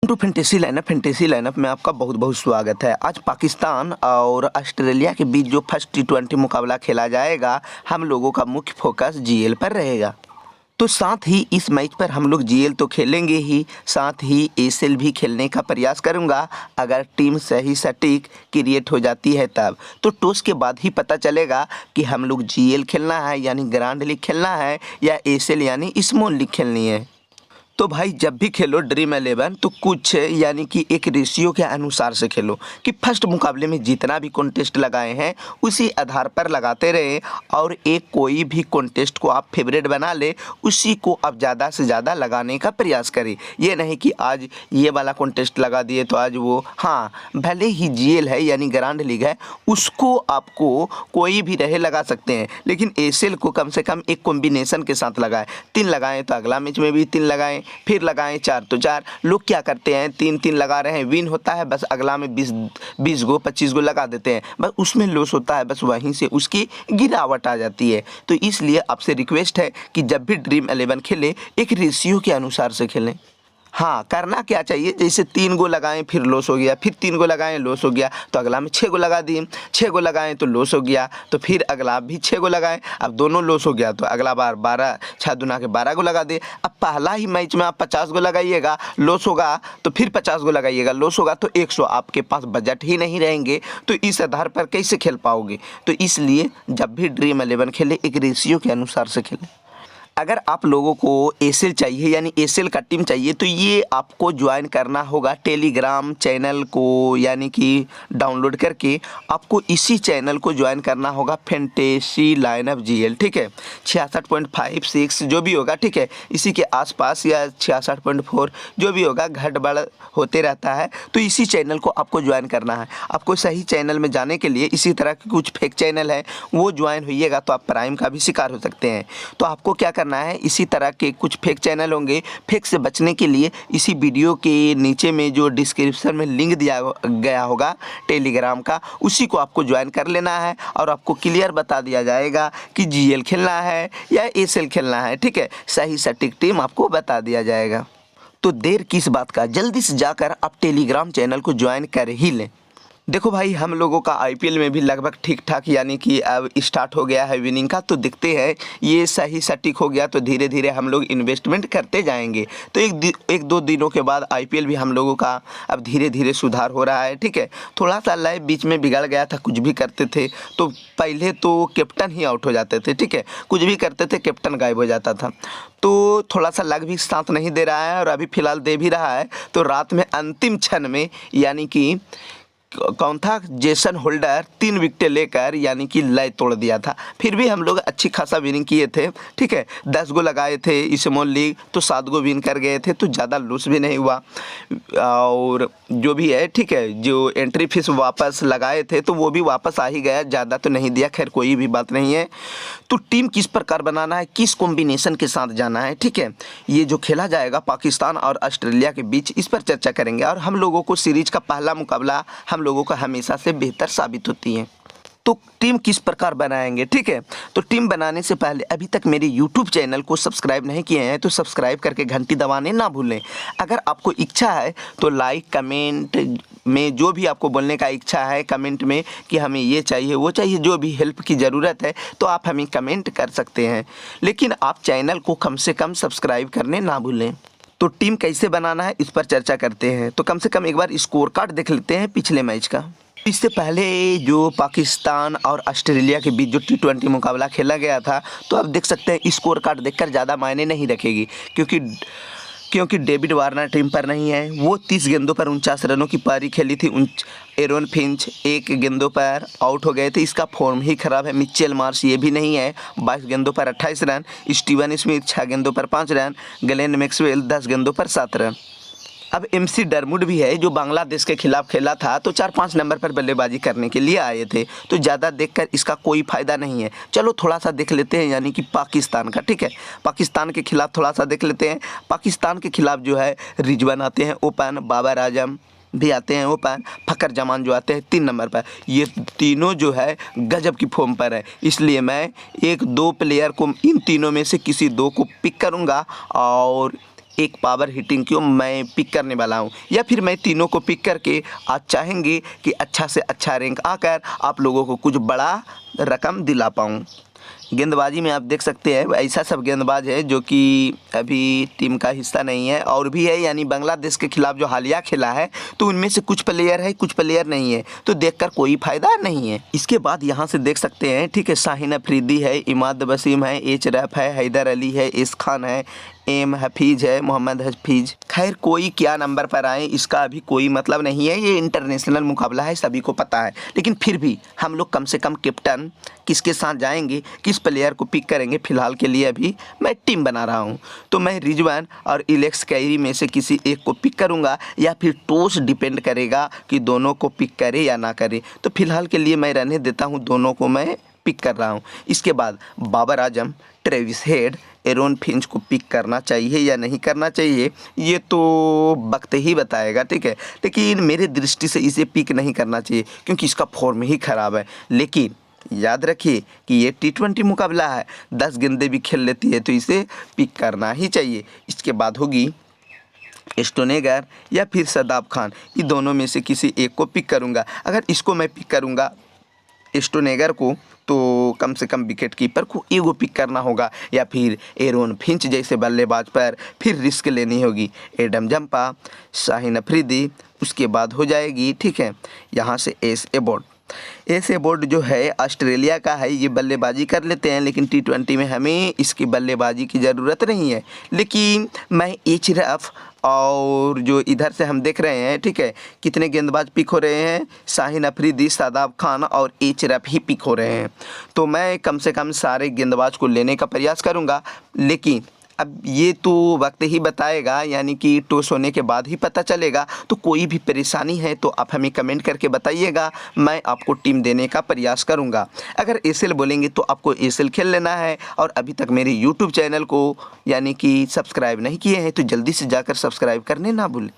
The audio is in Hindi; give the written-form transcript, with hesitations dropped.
टू फैंटेसी लाइनअप में आपका बहुत बहुत स्वागत है। आज पाकिस्तान और ऑस्ट्रेलिया के बीच जो फर्स्ट T20 मुकाबला खेला जाएगा, हम लोगों का मुख्य फोकस जीएल पर रहेगा। तो साथ ही इस मैच पर हम लोग जीएल तो खेलेंगे ही, साथ ही एसएल भी खेलने का प्रयास करूंगा। अगर टीम सही सटीक क्रिएट हो जाती है तब तो टॉस के बाद ही पता चलेगा कि हम लोग जीएल खेलना है यानी ग्रांड लीग खेलना है या एसएल यानी स्मॉल लीग खेलनी है। तो भाई जब भी खेलो ड्रीम 11 तो कुछ यानी कि एक रेशियो के अनुसार से खेलो कि फर्स्ट मुकाबले में जितना भी कॉन्टेस्ट लगाए हैं उसी आधार पर लगाते रहे और एक कोई भी कॉन्टेस्ट को आप फेवरेट बना ले, उसी को आप ज़्यादा से ज़्यादा लगाने का प्रयास करें। ये नहीं कि आज ये वाला कॉन्टेस्ट लगा दिए तो आज वो, हाँ भले ही जीएल है यानी ग्रांड लीग है उसको आपको कोई भी रहे लगा सकते हैं, लेकिन एसएल को कम से कम एक कॉम्बिनेशन के साथ लगाएं। 3 लगाएं तो अगला मैच में भी 3 लगाएं, फिर लगाएं 4 तो 4। लोग क्या करते हैं 3-3 लगा रहे हैं, विन होता है बस अगला में 20 गो 25 गो लगा देते हैं, बस उसमें लॉस होता है, बस वहीं से उसकी गिरावट आ जाती है। तो इसलिए आपसे रिक्वेस्ट है कि जब भी ड्रीम 11 खेलें एक रेशियो के अनुसार से खेलें। हाँ करना क्या चाहिए, जैसे 3 गो लगाएं फिर लॉस हो गया, फिर 3 गो लगाएं लॉस हो गया तो अगला में 6 गो लगा दिए, 6 गो लगाएं तो लॉस हो गया तो फिर अगला भी 6 गो लगाएं, अब दोनों लॉस हो गया तो अगला बार 12 6 दुना के 12 गो लगा दे। अब पहला ही मैच में आप 50 गो लगाइएगा, लॉस होगा तो फिर 50 गो लगाइएगा, लॉस होगा तो 100। आपके पास बजट ही नहीं रहेंगे तो इस आधार पर कैसे खेल पाओगे। तो इसलिए जब भी ड्रीम 11 खेले एक रेशियो के अनुसार से खेलें। अगर आप लोगों को एसएल चाहिए यानी एसएल का टीम चाहिए तो ये आपको ज्वाइन करना होगा टेलीग्राम चैनल को, यानी कि डाउनलोड करके आपको इसी चैनल को ज्वाइन करना होगा, फैंटेसी लाइनअप जीएल, ठीक है। 66.56 जो भी होगा, ठीक है, इसी के आसपास या 66.4 जो भी होगा घट बढ़ होते रहता है। तो इसी चैनल को आपको ज्वाइन करना है। आपको सही चैनल में जाने के लिए इसी तरह के कुछ फेक चैनल है वो ज्वाइन होइएगा तो आप प्राइम का भी शिकार हो सकते हैं। तो आपको क्या करना है, इसी तरह के कुछ फेक चैनल होंगे, फेक से बचने के लिए इसी वीडियो के नीचे में जो डिस्क्रिप्शन में लिंक दिया गया होगा टेलीग्राम का, उसी को आपको ज्वाइन कर लेना है और आपको क्लियर बता दिया जाएगा कि जीएल खेलना है या एसएल खेलना है, ठीक है। सही सटीक टीम आपको बता दिया जाएगा। तो देर किस बात का, जल्दी से जाकर आप टेलीग्राम चैनल को ज्वाइन कर ही लें। देखो भाई हम लोगों का आईपीएल में भी लगभग ठीक ठाक यानी कि अब स्टार्ट हो गया है विनिंग का, तो दिखते हैं ये सही सटीक हो गया तो धीरे धीरे हम लोग इन्वेस्टमेंट करते जाएंगे। तो एक दो दिनों के बाद आईपीएल भी हम लोगों का अब धीरे धीरे सुधार हो रहा है, ठीक है। थोड़ा सा लाइव बीच में बिगड़ गया था, कुछ भी करते थे तो पहले तो कैप्टन ही आउट हो जाते थे, ठीक है, कुछ भी करते थे कैप्टन गायब हो जाता था। तो थोड़ा सा लग भी साथ नहीं दे रहा है और अभी फ़िलहाल दे भी रहा है। तो रात में अंतिम क्षण में यानी कि कौन था, जेसन होल्डर 3 विकेटें लेकर यानी कि लय तोड़ दिया था। फिर भी हम लोग अच्छी खासा विनिंग किए थे, ठीक है। 10 गो लगाए थे स्मॉल लीग तो 7 गो विन कर गए थे, तो ज़्यादा लूस भी नहीं हुआ। और जो भी है, ठीक है, जो एंट्री फीस वापस लगाए थे तो वो भी वापस आ ही गया, ज़्यादा तो नहीं दिया, खैर कोई भी बात नहीं है। तो टीम किस प्रकार बनाना है, किस कॉम्बिनेशन के साथ जाना है, ठीक है, ये जो खेला जाएगा पाकिस्तान और ऑस्ट्रेलिया के बीच, इस पर चर्चा करेंगे। और हम लोगों को सीरीज का पहला मुकाबला हम लोगों का हमेशा से बेहतर साबित होती है। तो टीम किस प्रकार बनाएंगे, ठीक है। तो टीम बनाने से पहले अभी तक मेरे यूट्यूब चैनल को सब्सक्राइब नहीं किए हैं तो सब्सक्राइब करके घंटी दबाने ना भूलें। अगर आपको इच्छा है तो लाइक कमेंट में जो भी आपको बोलने का इच्छा है कमेंट में कि हमें ये चाहिए वो चाहिए, जो भी हेल्प की ज़रूरत है तो आप हमें कमेंट कर सकते हैं, लेकिन आप चैनल को कम से कम सब्सक्राइब करने ना भूलें। तो टीम कैसे बनाना है इस पर चर्चा करते हैं। तो कम से कम एक बार स्कोर कार्ड देख लेते हैं पिछले मैच का। इससे पहले जो पाकिस्तान और ऑस्ट्रेलिया के बीच जो T20 मुकाबला खेला गया था, तो आप देख सकते हैं स्कोर कार्ड देखकर ज़्यादा मायने नहीं रखेगी, क्योंकि डेविड वार्नर टीम पर नहीं है। वो 30 गेंदों पर 49 रनों की पारी खेली थी। एरोन फिंच 1 गेंदों पर आउट हो गए थे, इसका फॉर्म ही खराब है। मिचेल मार्श ये भी नहीं है, 22 गेंदों पर 28 रन। स्टीवन स्मिथ 6 गेंदों पर 5 रन। ग्लेन मैक्सवेल 10 गेंदों पर 7 रन। अब एमसी डरमुड भी है जो बांग्लादेश के खिलाफ खेला था, तो 4-5 नंबर पर बल्लेबाजी करने के लिए आए थे, तो ज़्यादा देखकर इसका कोई फ़ायदा नहीं है। चलो थोड़ा सा देख लेते हैं यानी कि पाकिस्तान का, ठीक है। पाकिस्तान के खिलाफ थोड़ा सा देख लेते हैं। पाकिस्तान के खिलाफ जो है रिजवान आते हैं ओपन, बाबर आजम भी आते हैं ओपन, फ़खर जमान जो आते हैं 3 नंबर पर। ये तीनों जो है गजब की फॉर्म पर है, इसलिए मैं 1-2 प्लेयर को इन तीनों में से किसी 2 को पिक करूँगा और एक पावर हिटिंग को मैं पिक करने वाला हूँ, या फिर मैं तीनों को पिक करके आज चाहेंगे कि अच्छा से अच्छा रैंक आकर आप लोगों को कुछ बड़ा रकम दिला पाऊँ। गेंदबाजी में आप देख सकते हैं ऐसा सब गेंदबाज है जो कि अभी टीम का हिस्सा नहीं है और भी है, यानी बांग्लादेश के खिलाफ जो हालिया खेला है तो उनमें से कुछ प्लेयर है कुछ प्लेयर नहीं है, तो देखकर कोई फ़ायदा नहीं है। इसके बाद यहाँ से देख सकते हैं, ठीक है, शाहीन अफरीदी है, इमाद वसीम है, एच रैफ है, हैदर अली है, इस खान है, एम हफीज़ है, मोहम्मद हफीज़। खैर कोई क्या नंबर पर आए इसका अभी कोई मतलब नहीं है, ये इंटरनेशनल मुकाबला है, सभी को पता है, लेकिन फिर भी हम लोग कम से कम कैप्टन किसके साथ जाएंगे, किस प्लेयर को पिक करेंगे, फिलहाल के लिए अभी मैं टीम बना रहा हूं। तो मैं रिजवान और इलेक्स कैरी में से किसी एक को पिक करूंगा या फिर टॉस डिपेंड करेगा कि दोनों को पिक करे या ना करे। तो फिलहाल के लिए मैं रहने देता हूं, दोनों को मैं पिक कर रहा हूं। इसके बाद Babar Azam, Travis head, Aaron Finch को पिक करना चाहिए या नहीं करना चाहिए ये तो वक्त ही बताएगा, ठीक है, लेकिन मेरे दृष्टि से इसे पिक नहीं करना चाहिए क्योंकि इसका फॉर्म ही ख़राब है। लेकिन याद रखिए कि ये T20 मुकाबला है, 10 गेंदें भी खेल लेती है तो इसे पिक करना ही चाहिए। इसके बाद होगी स्टोनेगर या फिर शादाब खान, ये दोनों में से किसी एक को पिक करूँगा। अगर इसको मैं पिक करूँगा स्टोनेगर को तो कम से कम विकेट कीपर को एगो पिक करना होगा या फिर एरोन फिंच जैसे बल्लेबाज पर फिर रिस्क लेनी होगी। एडम जंपा, शाहीन अफरीदी, उसके बाद हो जाएगी, ठीक है, यहाँ से एस एबॉट। एस एबॉट जो है ऑस्ट्रेलिया का है, ये बल्लेबाजी कर लेते हैं लेकिन T20 में हमें इसकी बल्लेबाजी की ज़रूरत नहीं है। लेकिन मैं एच रफ और जो इधर से हम देख रहे हैं, ठीक है, कितने गेंदबाज पिक हो रहे हैं, शाहीन अफरीदी, शादाब खान और एच रफ ही पिक हो रहे हैं। तो मैं कम से कम सारे गेंदबाज को लेने का प्रयास करूंगा, लेकिन अब ये तो वक्त ही बताएगा, यानी कि टॉस होने के बाद ही पता चलेगा। तो कोई भी परेशानी है तो आप हमें कमेंट करके बताइएगा, मैं आपको टीम देने का प्रयास करूंगा। अगर एसएल बोलेंगे तो आपको एसएल खेल लेना है, और अभी तक मेरे यूट्यूब चैनल को यानी कि सब्सक्राइब नहीं किए हैं तो जल्दी से जाकर सब्सक्राइब करने ना भूलें।